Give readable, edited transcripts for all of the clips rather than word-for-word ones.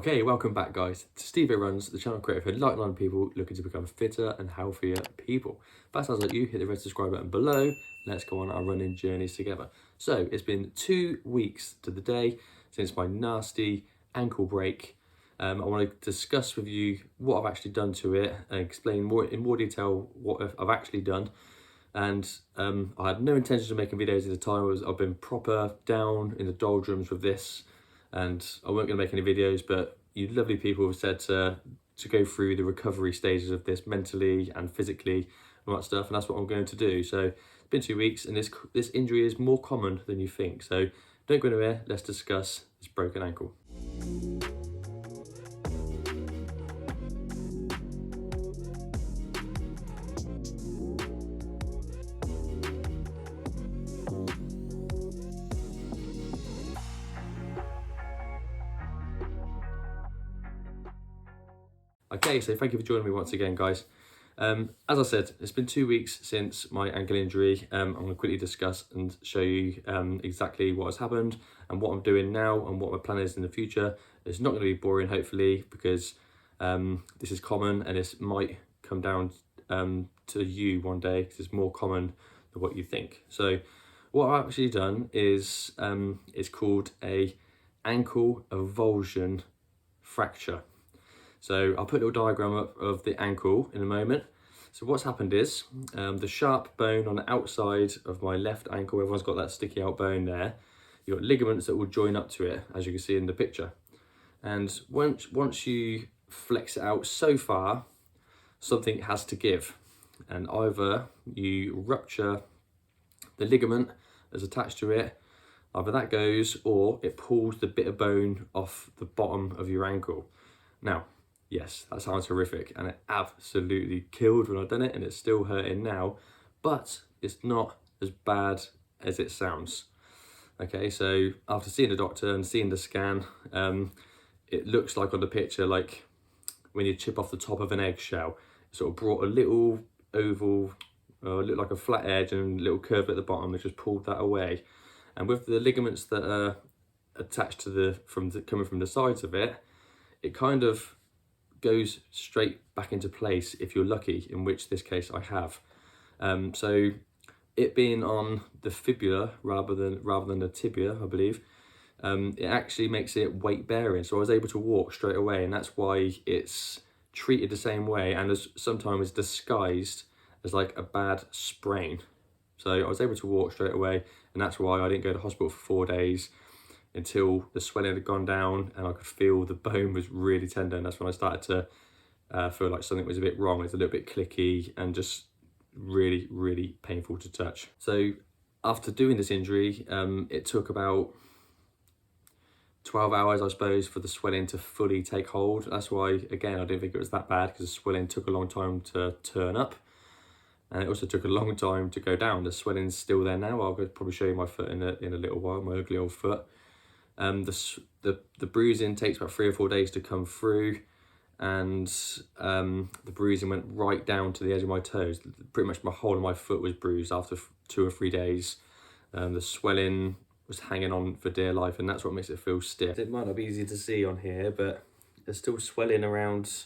Okay, welcome back guys. Stevo runs the channel created for like-minded people looking to become fitter and healthier people. If that sounds like you, hit the red subscribe button below. Let's go on our running journeys together. So it's been 2 weeks to the day since my nasty ankle break. I want to discuss with you what I've actually done to it and explain in more detail what I've actually done. And I had no intention of making videos at the time. I've been proper down in the doldrums with this, and I weren't going to make any videos, but you lovely people have said to go through the recovery stages of this mentally and physically and all that stuff, and that's what I'm going to do. So it's been 2 weeks, and this injury is more common than you think. So don't go anywhere, let's discuss this broken ankle. Okay, so thank you for joining me once again, guys. As I said, it's been 2 weeks since my ankle injury. I'm going to quickly discuss and show you exactly what has happened and what I'm doing now and what my plan is in the future. It's not going to be boring, hopefully, because this is common and this might come down to you one day because it's more common than what you think. So what I've actually done is it's called a ankle avulsion fracture. So I'll put a little diagram up of the ankle in a moment. So what's happened is the sharp bone on the outside of my left ankle, everyone's got that sticky out bone there. You've got ligaments that will join up to it, as you can see in the picture. And once you flex it out so far, something has to give. And either you rupture the ligament that's attached to it, either that goes, or it pulls the bit of bone off the bottom of your ankle. Now, yes, that sounds horrific, and it absolutely killed when I've done it, and it's still hurting now, but it's not as bad as it sounds. Okay, so after seeing the doctor and seeing the scan, it looks like on the picture, like when you chip off the top of an eggshell, it sort of brought a little oval, looked like a flat edge and a little curve at the bottom, which just pulled that away. And with the ligaments that are attached to coming from the sides of it, it kind of goes straight back into place if you're lucky, in which this case I have. So it being on the fibula rather than the tibia, I believe, it actually makes it weight bearing. So I was able to walk straight away, and that's why it's treated the same way and is sometimes disguised as like a bad sprain. So I was able to walk straight away, and that's why I didn't go to hospital for 4 days until the swelling had gone down and I could feel the bone was really tender. And that's when I started to feel like something was a bit wrong. It's a little bit clicky and just really, really painful to touch. So after doing this injury, it took about 12 hours, I suppose, for the swelling to fully take hold. That's why, again, I didn't think it was that bad, because the swelling took a long time to turn up. And it also took a long time to go down. The swelling's still there now. I'll probably show you my foot in a little while, my ugly old foot. The bruising takes about 3 or 4 days to come through, and the bruising went right down to the edge of my toes. Pretty much my whole of my foot was bruised after 2 or 3 days. The swelling was hanging on for dear life, and that's what makes it feel stiff. It might not be easy to see on here, but there's still swelling around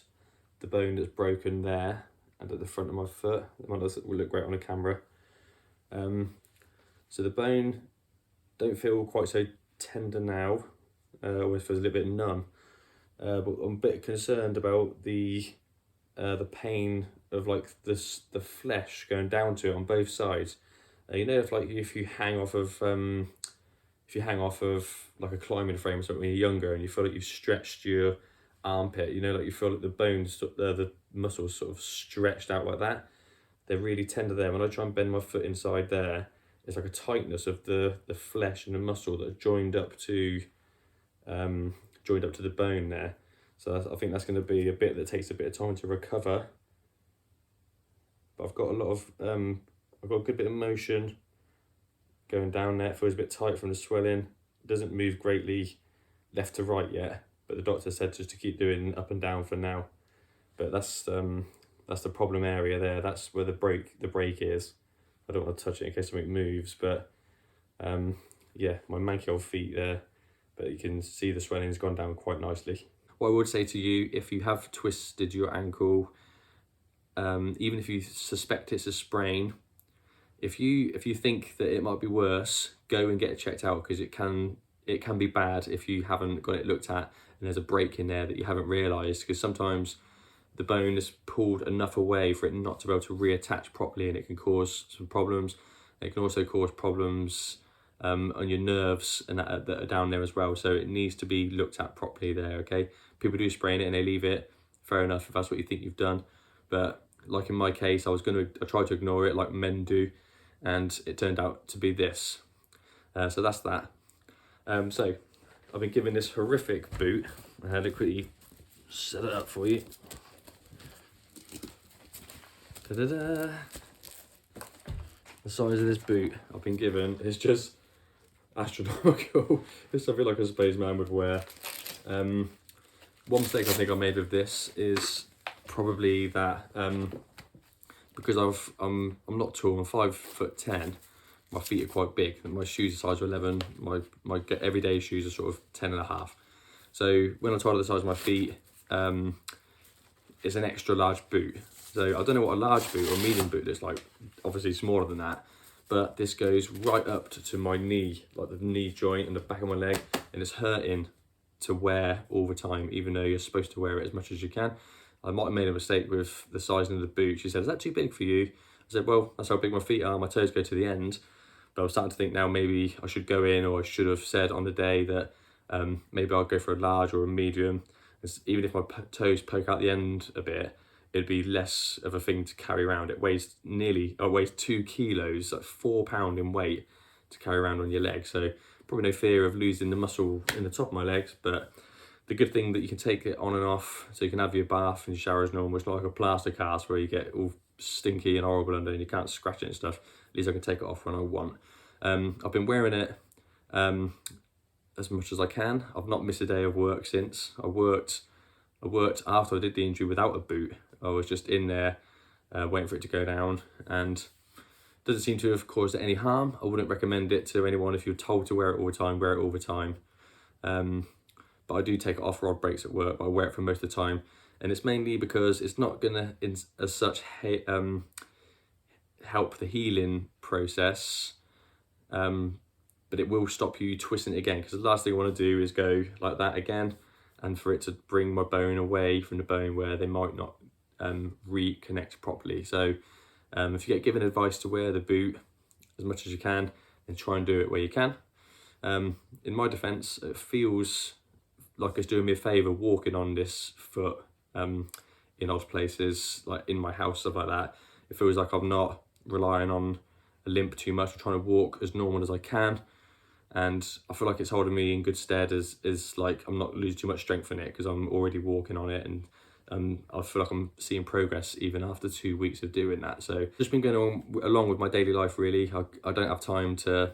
the bone that's broken there and at the front of my foot. It might not look great on the camera. So the bone don't feel quite so tender now, almost feels a little bit numb, but I'm a bit concerned about the pain of like the flesh going down to it on both sides. You know, if you hang off of like a climbing frame or something when you're younger and you feel like you've stretched your armpit, you know, like you feel like the bones, the muscles sort of stretched out like that. They're really tender there. When I try and bend my foot inside there, it's like a tightness of the flesh and the muscle that are joined up to the bone there. So I think that's going to be a bit that takes a bit of time to recover. But I've got I've got a good bit of motion going down there. It feels a bit tight from the swelling. It doesn't move greatly left to right yet, but the doctor said just to keep doing up and down for now. But that's the problem area there. That's where the break is. I don't want to touch it in case something moves, but yeah, my manky old feet there, but you can see the swelling's gone down quite nicely. What I would say to you, if you have twisted your ankle, even if you suspect it's a sprain, if you think that it might be worse, go and get it checked out, because it can be bad if you haven't got it looked at and there's a break in there that you haven't realised, because sometimes the bone is pulled enough away for it not to be able to reattach properly, and it can cause some problems. It can also cause problems on your nerves and that are down there as well. So it needs to be looked at properly there, okay? People do sprain it and they leave it. Fair enough if that's what you think you've done. But like in my case, I tried to ignore it like men do, and it turned out to be this. So that's that. So I've been given this horrific boot. I had to quickly set it up for you. Da-da-da. The size of this boot I've been given is just astronomical. It's something like a spaceman would wear. One mistake I think I made with this is probably that because I'm not tall, I'm 5'10". My feet are quite big, and my shoes are size 11. My everyday shoes are sort of 10.5. So when I'm told the size of my feet, it's an extra large boot. So I don't know what a large boot or medium boot looks like. Obviously smaller than that, but this goes right up to my knee, like the knee joint and the back of my leg, and it's hurting to wear all the time, even though you're supposed to wear it as much as you can. I might have made a mistake with the sizing of the boot. She said, "Is that too big for you?" I said, "Well, that's how big my feet are. My toes go to the end." But I was starting to think now maybe I should go in, or I should have said on the day that maybe I'll go for a large or a medium. Even if my toes poke out the end a bit, it'd be less of a thing to carry around. It weighs 2 kilos, like £4 in weight to carry around on your leg. So probably no fear of losing the muscle in the top of my legs. But the good thing that you can take it on and off, so you can have your bath and your shower as normal. It's not like a plaster cast where you get all stinky and horrible under and you can't scratch it and stuff. At least I can take it off when I want. I've been wearing it as much as I can. I've not missed a day of work since. I worked after I did the injury without a boot. I was just in there waiting for it to go down, and doesn't seem to have caused any harm. I wouldn't recommend it to anyone. If you're told to wear it all the time, wear it all the time. But I do take it off for odd breaks at work, but I wear it for most of the time. And it's mainly because it's not gonna, as such, help the healing process, but it will stop you twisting it again, because the last thing I want to do is go like that again, and for it to bring my bone away from the bone where they might not reconnect properly. So if you get given advice to wear the boot as much as you can, then try and do it where you can. In my defense, it feels like it's doing me a favor walking on this foot in odd places, like in my house, stuff like that. It feels like I'm not relying on a limp too much. I'm trying to walk as normal as I can, and I feel like it's holding me in good stead as like I'm not losing too much strength in it, because I'm already walking on it, and I feel like I'm seeing progress even after 2 weeks of doing that. So just been going along with my daily life really. I don't have time to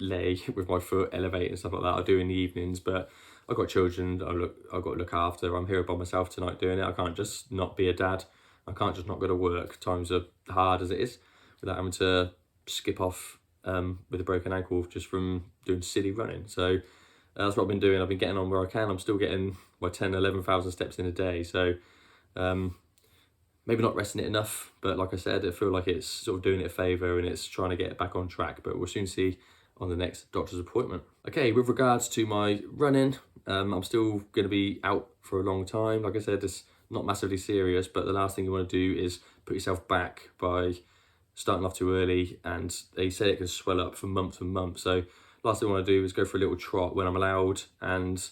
lay with my foot, elevate and stuff like that. I do in the evenings, but I've got children I've got to look after. I'm here by myself tonight doing it. I can't just not be a dad. I can't just not go to work. Times are hard as it is, without having to skip off with a broken ankle just from doing silly running. So that's what I've been doing. I've been getting on where I can. I'm still getting my 11,000 steps in a day. So maybe not resting it enough, but like I said, I feel like it's sort of doing it a favour, and it's trying to get it back on track. But we'll soon see on the next doctor's appointment. Okay, with regards to my running, I'm still going to be out for a long time. Like I said, it's not massively serious, but the last thing you want to do is put yourself back by starting off too early, and they say it can swell up for months and months. So last thing I want to do is go for a little trot when I'm allowed, and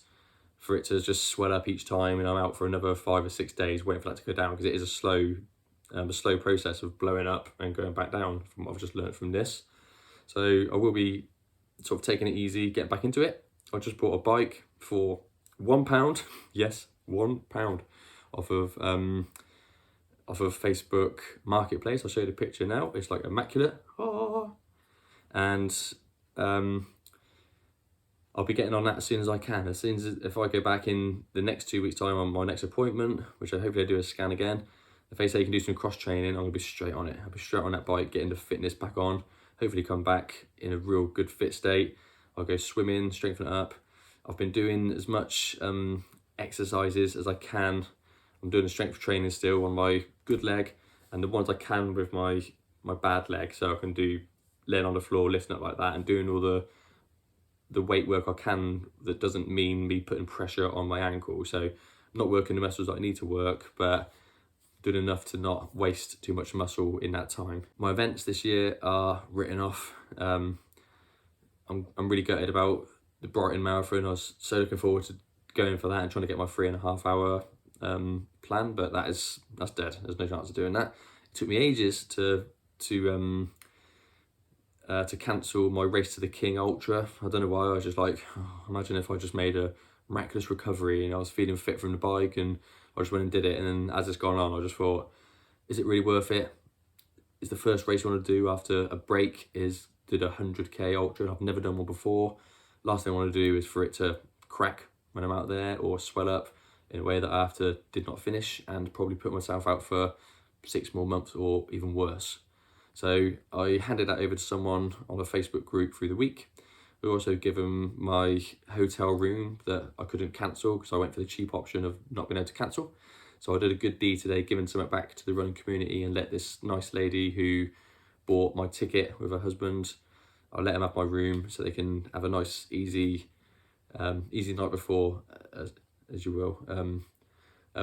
for it to just swell up each time, and I'm out for another 5 or 6 days waiting for that to go down, because it is a slow process of blowing up and going back down, from what I've just learned from this. So I will be sort of taking it easy, getting back into it. I just bought a bike for £1. Yes, £1 off of Facebook Marketplace. I'll show you the picture now. It's like immaculate. Oh. And I'll be getting on that as soon as I can. As soon as, if I go back in the next 2 weeks' time on my next appointment, which I hopefully do a scan again, if they say you can do some cross training, I'm gonna be straight on it. I'll be straight on that bike, getting the fitness back on. Hopefully come back in a real good fit state. I'll go swimming, strengthen it up. I've been doing as much exercises as I can. I'm doing a strength training still on my good leg, and the ones I can with my bad leg, so I can do laying on the floor, lifting up like that, and doing all the weight work I can that doesn't mean me putting pressure on my ankle. So I'm not working the muscles that I need to work, but doing enough to not waste too much muscle in that time. My events this year are written off. I'm really gutted about the Brighton Marathon. I was so looking forward to going for that and trying to get my 3.5 hour plan, but that's dead. There's no chance of doing that. It took me ages to cancel my Race to the King Ultra. I don't know why. I was just like, oh, imagine if I just made a miraculous recovery and I was feeling fit from the bike, and I just went and did it. And then as it's gone on, I just thought, is it really worth it? Is the first race I want to do after a break is did a 100k ultra, and I've never done one before. Last thing I want to do is for it to crack when I'm out there or swell up in a way that I did not finish and probably put myself out for 6 more months or even worse. So I handed that over to someone on a Facebook group through the week. We also given my hotel room that I couldn't cancel because I went for the cheap option of not being able to cancel. So I did a good deed today, giving something back to the running community, and let this nice lady who bought my ticket with her husband, I'll let them have my room so they can have a nice, easy night before, as you will,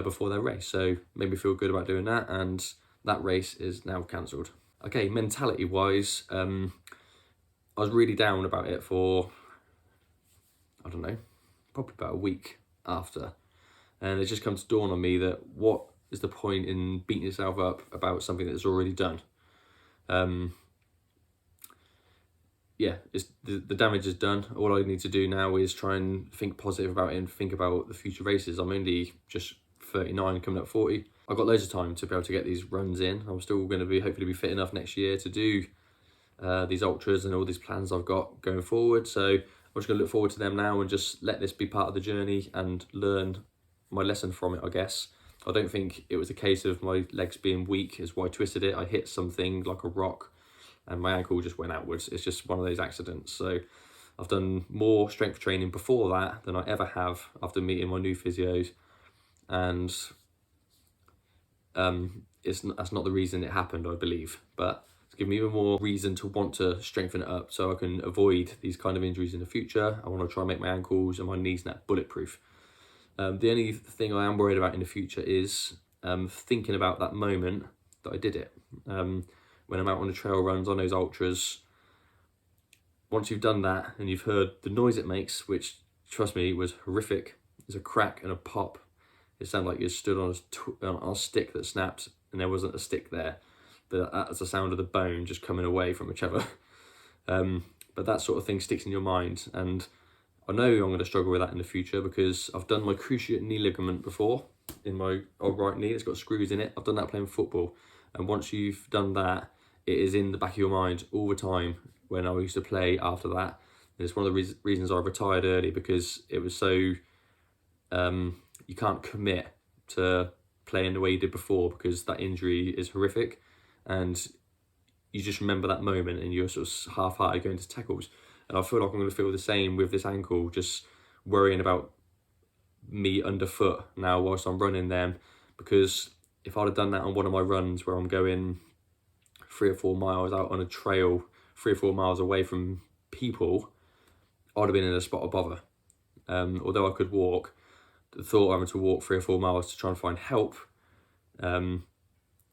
before their race. So made me feel good about doing that, and that race is now cancelled. Okay, mentality-wise, I was really down about it for, I don't know, probably about a week after. And it just come to dawn on me that what is the point in beating yourself up about something that's already done? Yeah, the damage is done. All I need to do now is try and think positive about it and think about the future races. I'm only just 39, coming up 40. I've got loads of time to be able to get these runs in. I'm still going to hopefully be fit enough next year to do these ultras and all these plans I've got going forward. So I'm just going to look forward to them now and just let this be part of the journey and learn my lesson from it, I guess. I don't think it was a case of my legs being weak is why I twisted it. I hit something like a rock and my ankle just went outwards. It's just one of those accidents. So I've done more strength training before that than I ever have after meeting my new physios, and that's not the reason it happened, I believe, but it's given me even more reason to want to strengthen it up so I can avoid these kind of injuries in the future. I want to try and make my ankles and my knees now bulletproof. The only thing I am worried about in the future is thinking about that moment that I did it. When I'm out on the trail runs, on those ultras, once you've done that and you've heard the noise it makes, which, trust me, was horrific. There's a crack and a pop. It sounded like you stood on a stick that snapped and there wasn't a stick there. But that's the sound of the bone just coming away from each other. But that sort of thing sticks in your mind. And I know I'm going to struggle with that in the future because I've done my cruciate knee ligament before in my old right knee. It's got screws in it. I've done that playing football. And once you've done that, it is in the back of your mind all the time when I used to play after that. And it's one of the reasons I retired early, because it was so... you can't commit to playing the way you did before because that injury is horrific, and you just remember that moment and you're sort of half-hearted going to tackles. And I feel like I'm going to feel the same with this ankle, just worrying about me underfoot now whilst I'm running them, because if I'd have done that on one of my runs where I'm going 3 or 4 miles out on a trail, 3 or 4 miles away from people, I'd have been in a spot of bother. Although I could walk, the thought of having to walk 3 or 4 miles to try and find help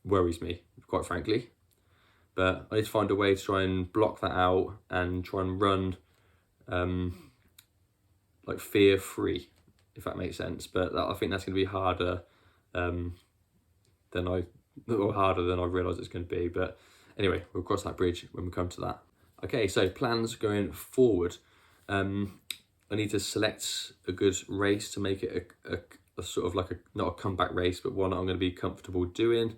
worries me, quite frankly. But I need to find a way to try and block that out and try and run like fear-free, if that makes sense. But I think that's going to be harder than I realise it's going to be. But anyway, we'll cross that bridge when we come to that. Okay, so plans going forward. I need to select a good race to make it a sort of like not a comeback race, but one that I'm going to be comfortable doing.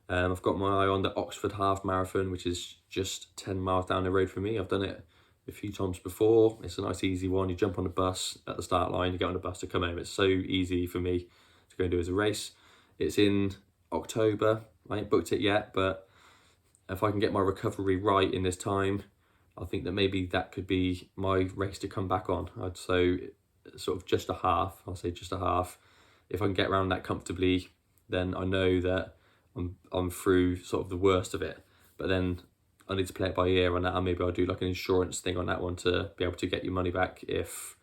I've got my eye on the Oxford Half Marathon, which is just 10 miles down the road from me. I've done it a few times before. It's a nice easy one. You jump on the bus at the start line, you get on the bus to come home. It's so easy for me to go and do as a race. It's in October. I ain't booked it yet, but if I can get my recovery right in this time, I think that maybe that could be my race to come back on. I'd say sort of just a half. I'll say just a half. if I can get around that comfortably, then I know that I'm through sort of the worst of it. But then I need to play it by ear on that, and maybe I'll do like an insurance thing on that one to be able to get your money back if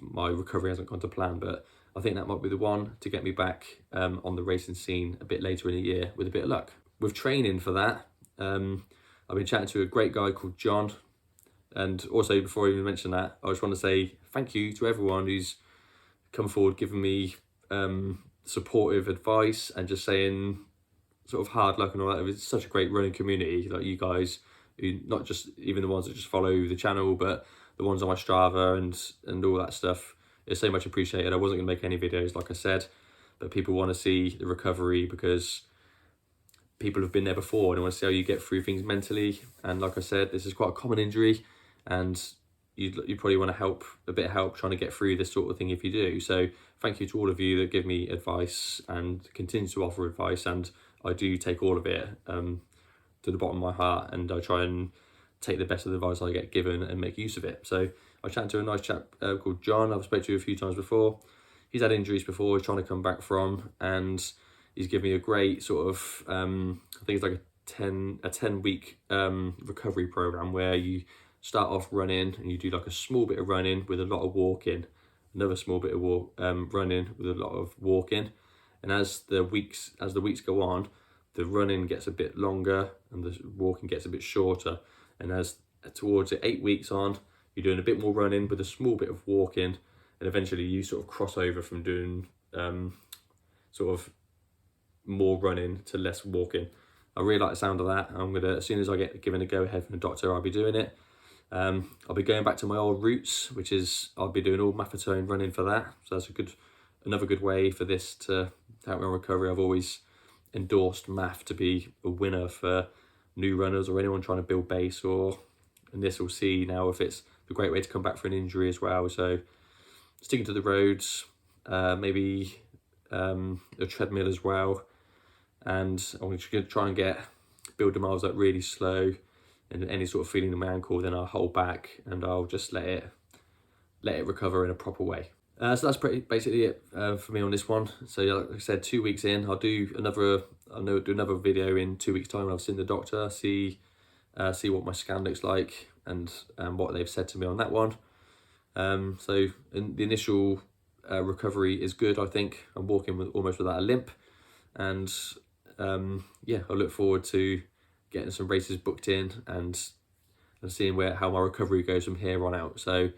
my recovery hasn't gone to plan. But I think that might be the one to get me back on the racing scene a bit later in the year with a bit of luck. With training for that, I've been chatting to a great guy called John. And also, before I even mention that, I just want to say thank you to everyone who's come forward, giving me supportive advice and just saying sort of hard luck and all that. It's such a great running community, like you guys, who not just even the ones that just follow the channel, but the ones on my Strava and all that stuff. It's so much appreciated. I wasn't gonna make any videos, like I said, but people want to see the recovery because people have been there before and want to see how you get through things mentally. And like I said, this is quite a common injury, and you probably want a bit of help trying to get through this sort of thing if you do. So thank you to all of you that give me advice and continue to offer advice, and I do take all of it to the bottom of my heart, and I try and take the best of the advice I get given and make use of it. So I chatted to a nice chap called John. I've spoken to a few times before. He's had injuries before, he's trying to come back from, and he's given me a great sort of, I think it's like a 10-week recovery program where you start off running and you do like a small bit of running with a lot of walking, another small bit of running with a lot of walking. And as the weeks go on, the running gets a bit longer and the walking gets a bit shorter. And as towards the 8 weeks on, you're doing a bit more running with a small bit of walking, and eventually you sort of cross over from doing sort of more running to less walking. I really like the sound of that. I'm gonna, as soon as I get given a go ahead from the doctor, I'll be doing it. I'll be going back to my old roots, which is I'll be doing all Maffetone running for that. So that's another good way for this to help my recovery. I've always endorsed Maff to be a winner for new runners or anyone trying to build base, and this will see now if it's a great way to come back for an injury as well. So sticking to the roads, maybe a treadmill as well, and I'm just going to try and build the miles up really slow, and any sort of feeling in my ankle, then I'll hold back and I'll just let it recover in a proper way. So that's basically it for me on this one. So like I said, 2 weeks in, I'll do another video in 2 weeks time when I've seen the doctor, see what my scan looks like and what they've said to me on that one. So the initial recovery is good, I think. I'm walking almost without a limp, and yeah, I look forward to getting some races booked in and seeing how my recovery goes from here on out. So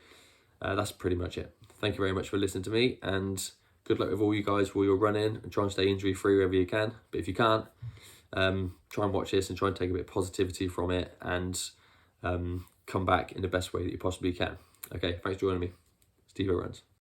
that's pretty much it. Thank you very much for listening to me, and good luck with all you guys while you're running, and try and stay injury free wherever you can. But if you can't, try and watch this and try and take a bit of positivity from it, and come back in the best way that you possibly can. Okay, thanks for joining me. Stevo runs.